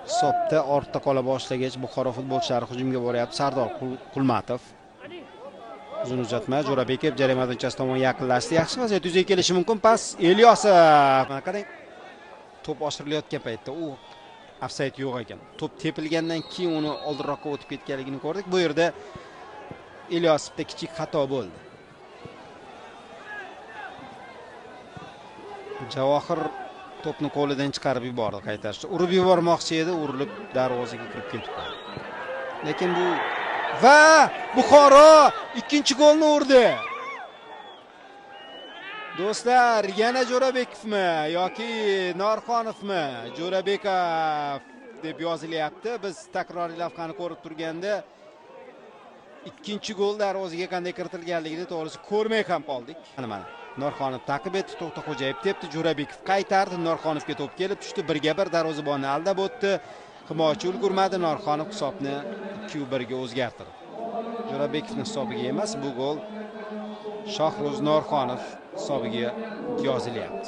Hisobda ortda qola boshlagach Buxoro futbolchilari hujumga boryapti. Sardor Qulmatov uzun uzatma, Jo'rabekov jarima maydonchasi tomon yaqinlashdi. Yaxshi vaziyat yuzaga kelishi mumkin. Pas Ilyosov. Qarang, to'p oshirilayotgan paytda u ofsayd yo'q ekan. To'p tepilgandan keyin uni oldinroqqa o'tib ketganligini ko'rdik. Bu yerda Ilyosovda kichik xato bo'ldi. Javohir to'pni qo'lidan chiqarib yubordi qaytarishda. Urib yubormoqchi edi, urilib darvozaga kirib ketdi. Lekin bu va Buxoro ikkinchi golni urdi. Do'stlar, yana Jo'rabekovmi yoki Norxonovmi? Jo'rabekov deb yozilyapti. Biz takroriy lavhani ko'rib turganda ikkinchi gol darvozaga qanday kiritilganligini to'g'risi ko'rmay ham qoldik. Mana Norxonov ta'qib etdi, To'xtaxo'jayev tepdi, Jo'rabekov qaytardi, Norxonovga to'p kelib tushdi, 1-1 darvozabonni aldab o'tdi. Himoyachi ulgurmadi, Norxonov hisobni 2-1 ga o'zgartirdi. Jo'rabekovning hisobiga emas, bu gol Shohro'z Norxonov hisobiga yozilyapti.